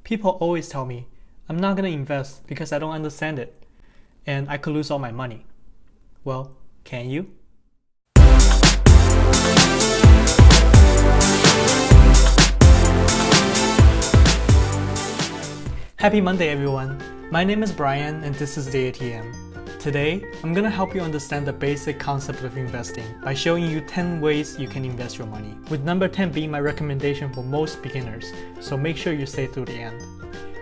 People always tell me, I'm not going to invest because I don't understand it, and I could lose all my money. Well, can you? Happy Monday, everyone. My name is Brian, and this is the ATM. Today, I'm going to help you understand the basic concept of investing by showing you 10 ways you can invest your money, with number 10 being my recommendation for most beginners, so make sure you stay through the end.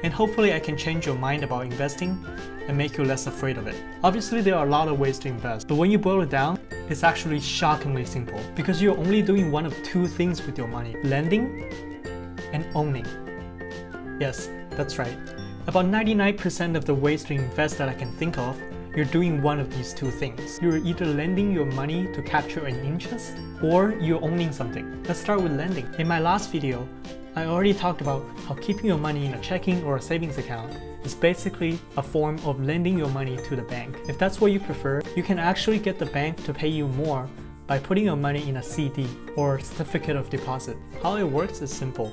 And hopefully I can change your mind about investing and make you less afraid of it. Obviously, there are a lot of ways to invest, but when you boil it down, it's actually shockingly simple because you're only doing one of two things with your money: lending and owning. Yes, that's right. About 99% of the ways to invest that I can think of, you're doing one of these two things. You're either lending your money to capture an interest, or you're owning something. Let's start with lending. In my last video, I already talked about how keeping your money in a checking or a savings account is basically a form of lending your money to the bank. If that's what you prefer, you can actually get the bank to pay you more by putting your money in a CD or certificate of deposit. How it works is simple.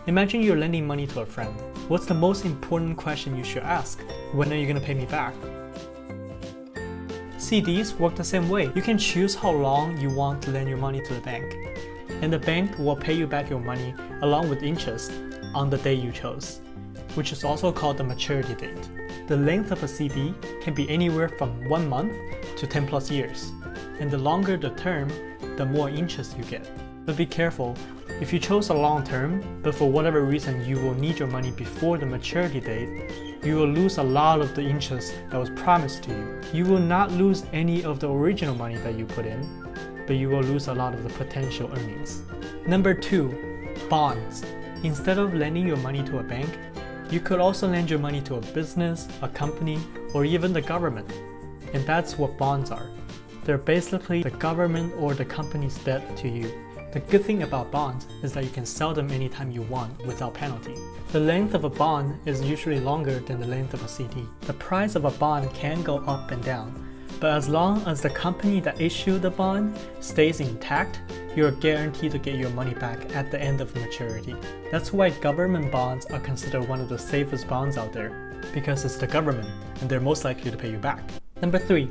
Imagine you're lending money to a friend. What's the most important question you should ask? When are you going to pay me back? CDs work the same way. You can choose how long you want to lend your money to the bank, and the bank will pay you back your money along with interest on the day you chose, which is also called the maturity date. The length of a CD can be anywhere from 1 month to 10 plus years, and the longer the term, the more interest you get. But be careful, if you chose a long term, but for whatever reason you will need your money before the maturity date, you will lose a lot of the interest that was promised to you. You will not lose any of the original money that you put in, but you will lose a lot of the potential earnings. Number 2, bonds. Instead of lending your money to a bank, you could also lend your money to a business, a company, or even the government. And that's what bonds are. They're basically the government or the company's debt to you. The good thing about bonds is that you can sell them anytime you want without penalty. The length of a bond is usually longer than the length of a CD. The price of a bond can go up and down, but as long as the company that issued the bond stays intact, you're guaranteed to get your money back at the end of maturity. That's why government bonds are considered one of the safest bonds out there, because it's the government and they're most likely to pay you back. Number 3,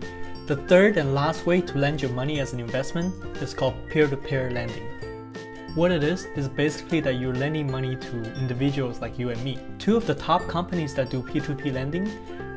the third and last way to lend your money as an investment is called peer-to-peer lending. What it is basically that you're lending money to individuals like you and me. Two of the top companies that do P2P lending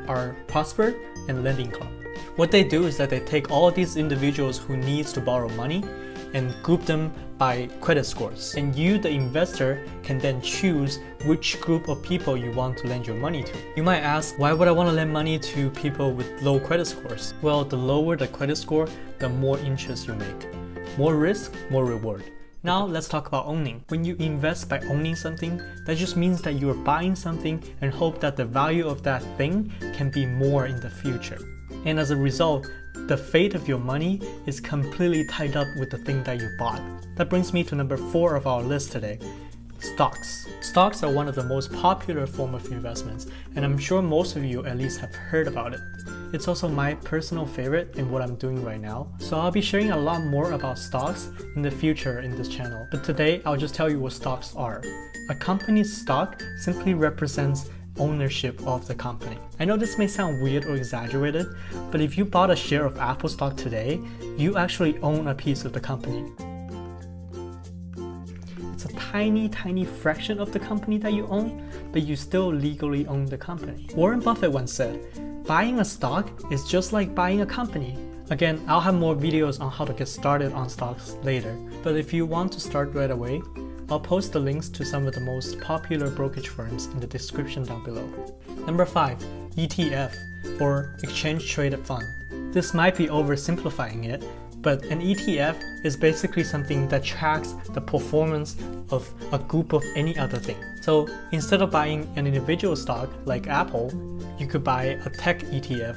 are Prosper and Lending Club. What they do is that they take all of these individuals who needs to borrow money and group them by credit scores. And you, the investor, can then choose which group of people you want to lend your money to. You might ask, why would I want to lend money to people with low credit scores? Well, the lower the credit score, the more interest you make. More risk, more reward. Now let's talk about owning. When you invest by owning something, that just means that you're buying something and hope that the value of that thing can be more in the future. And as a result, the fate of your money is completely tied up with the thing that you bought. That brings me to number 4 of our list today: stocks. Stocks are one of the most popular form of investments, and I'm sure most of you at least have heard about it. It's also my personal favorite in what I'm doing right now, so I'll be sharing a lot more about stocks in the future in this channel. But today, I'll just tell you what stocks are. A company's stock simply represents ownership of the company. I know this may sound weird or exaggerated, but if you bought a share of Apple stock today, you actually own a piece of the company. It's a tiny fraction of the company that you own, but you still legally own the company. Warren Buffett once said, buying a stock is just like buying a company. Again, I'll have more videos on how to get started on stocks later, but if you want to start right away, I'll post the links to some of the most popular brokerage firms in the description down below. Number 5, ETF, or Exchange Traded Fund. This might be oversimplifying it, but an ETF is basically something that tracks the performance of a group of any other thing. So instead of buying an individual stock like Apple, you could buy a tech ETF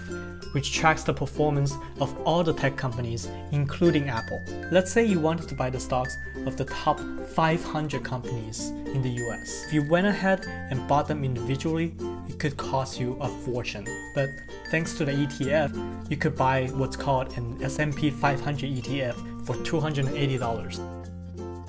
which tracks the performance of all the tech companies, including Apple. Let's say you wanted to buy the stocks of the top 500 companies in the US. If you went ahead and bought them individually, it could cost you a fortune. But thanks to the ETF, you could buy what's called an S&P 500 ETF for $280.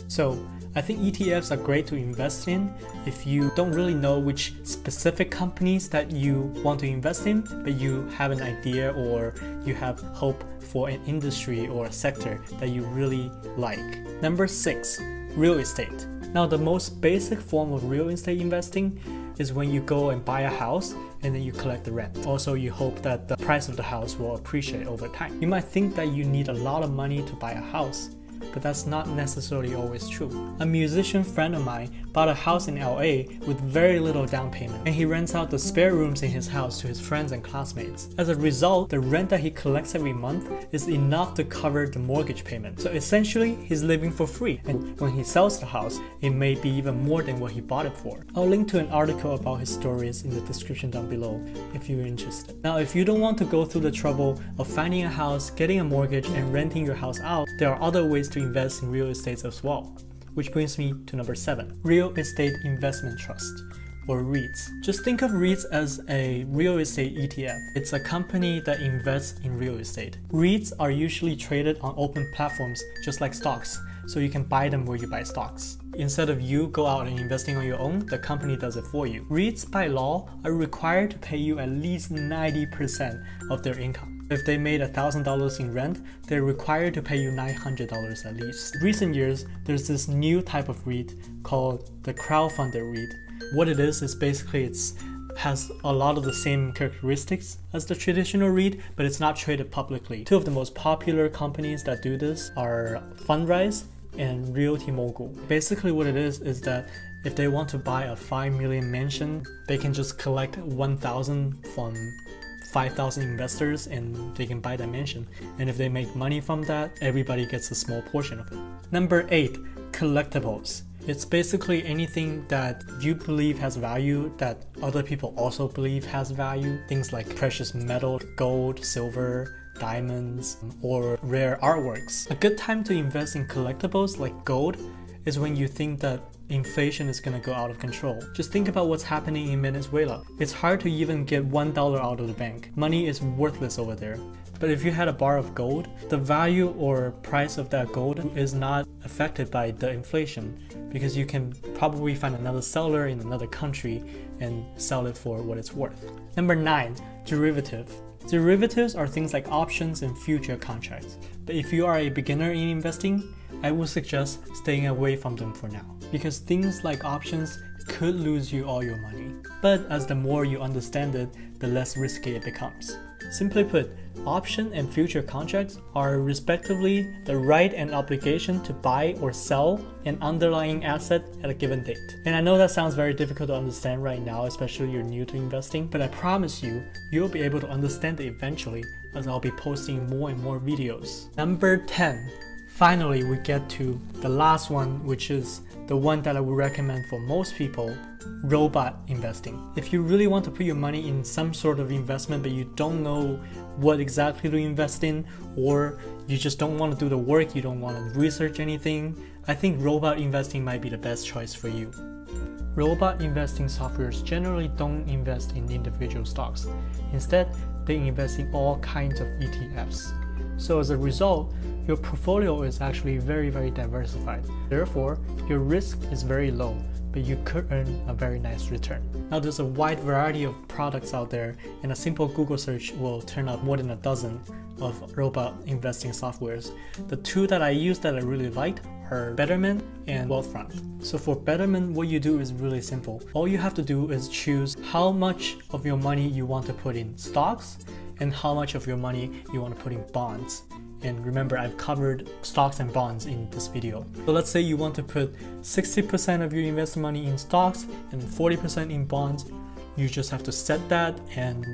So I think ETFs are great to invest in if you don't really know which specific companies that you want to invest in, but you have an idea or you have hope for an industry or a sector that you really like. Number 6, real estate. Now, the most basic form of real estate investing is when you go and buy a house and then you collect the rent. Also, you hope that the price of the house will appreciate over time. You might think that you need a lot of money to buy a house, but that's not necessarily always true. A musician friend of mine bought a house in LA with very little down payment, and he rents out the spare rooms in his house to his friends and classmates. As a result, the rent that he collects every month is enough to cover the mortgage payment. So essentially, he's living for free, and when he sells the house, it may be even more than what he bought it for. I'll link to an article about his stories in the description down below if you're interested. Now, if you don't want to go through the trouble of finding a house, getting a mortgage, and renting your house out, there are other ways to invest in real estate as well. Which brings me to number 7, Real Estate Investment Trust, or REITs. Just think of REITs as a real estate ETF. It's a company that invests in real estate. REITs are usually traded on open platforms just like stocks, so you can buy them where you buy stocks. Instead of you go out and investing on your own, the company does it for you. REITs by law are required to pay you at least 90% of their income. If they made $1,000 in rent, they're required to pay you $900 at least. In recent years, there's this new type of REIT called the Crowdfunded REIT. What it is basically it has a lot of the same characteristics as the traditional REIT, but it's not traded publicly. Two of the most popular companies that do this are Fundrise and Realty Mogul. Basically what it is that if they want to buy a 5 million mansion, they can just collect 1,000 from 5,000 investors and they can buy that mansion. And if they make money from that, everybody gets a small portion of it. Number 8, collectibles. It's basically anything that you believe has value that other people also believe has value. Things like precious metal, gold, silver, diamonds, or rare artworks. A good time to invest in collectibles like gold is when you think that inflation is going to go out of control. Just think about what's happening in Venezuela. It's hard to even get $1 out of the bank. Money is worthless over there. But if you had a bar of gold, the value or price of that gold is not affected by the inflation because you can probably find another seller in another country and sell it for what it's worth. Number 9, derivative. Derivatives are things like options and future contracts. But if you are a beginner in investing, I would suggest staying away from them for now, because things like options could lose you all your money. But as the more you understand it, the less risky it becomes. Simply put, option and future contracts are respectively the right and obligation to buy or sell an underlying asset at a given date. And I know that sounds very difficult to understand right now, especially if you're new to investing, but I promise you, you'll be able to understand it eventually as I'll be posting more and more videos. Number 10. Finally, we get to the last one, which is the one that I would recommend for most people, robot investing. If you really want to put your money in some sort of investment, but you don't know what exactly to invest in, or you just don't want to do the work, you don't want to research anything, I think robot investing might be the best choice for you. Robot investing softwares generally don't invest in individual stocks. Instead, they invest in all kinds of ETFs. So as a result, your portfolio is actually very, very diversified. Therefore, your risk is very low, but you could earn a very nice return. Now, there's a wide variety of products out there, and a simple Google search will turn up more than a dozen of robot investing softwares. The two that I use that I really liked are Betterment and Wealthfront. So for Betterment, what you do is really simple. All you have to do is choose how much of your money you want to put in stocks and how much of your money you want to put in bonds. And remember, I've covered stocks and bonds in this video. So let's say you want to put 60% of your invested money in stocks and 40% in bonds. You just have to set that and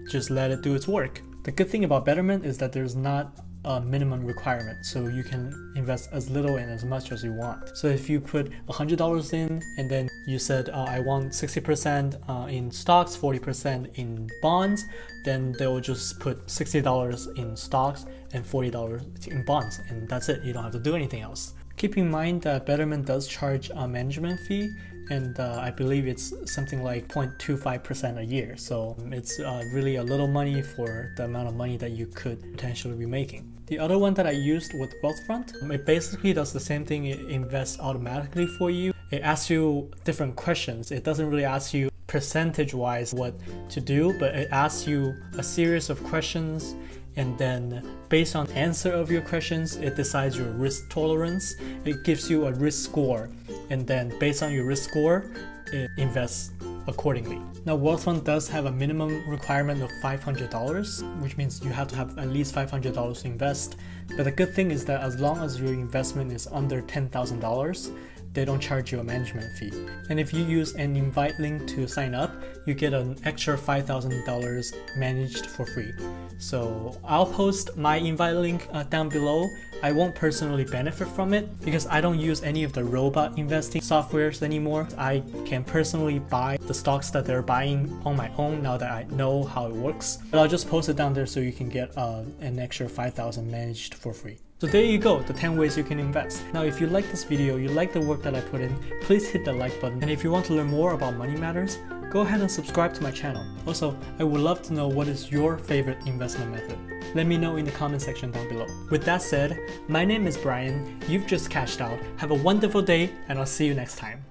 just let it do its work. The good thing about Betterment is that there's not a minimum requirement, so you can invest as little and as much as you want. So if you put $100 in and then you said I want 60% in stocks, 40% in bonds, then they will just put $60 in stocks and $40 in bonds, and that's it. You don't have to do anything else. Keep in mind that Betterment does charge a management fee, and I believe it's something like 0.25% a year. So it's really a little money for the amount of money that you could potentially be making. The other one that I used with Wealthfront, it basically does the same thing. It invests automatically for you. It asks you different questions. It doesn't really ask you percentage-wise what to do, but it asks you a series of questions, and then based on the answer of your questions, it decides your risk tolerance. It gives you a risk score, and then based on your risk score, it invests accordingly. Now, Wealthfront does have a minimum requirement of $500, which means you have to have at least $500 to invest. But the good thing is that as long as your investment is under $10,000, they don't charge you a management fee. And if you use an invite link to sign up, you get an extra $5,000 managed for free. So I'll post my invite link down below. I won't personally benefit from it because I don't use any of the robot investing softwares anymore. I can personally buy the stocks that they're buying on my own now that I know how it works. But I'll just post it down there so you can get an extra $5,000 managed for free. So there you go, the 10 ways you can invest. Now, if you like this video, you like the work that I put in, please hit the like button. And if you want to learn more about money matters, go ahead and subscribe to my channel. Also, I would love to know what is your favorite investment method. Let me know in the comment section down below. With that said, my name is Brian. You've just cashed out. Have a wonderful day, and I'll see you next time.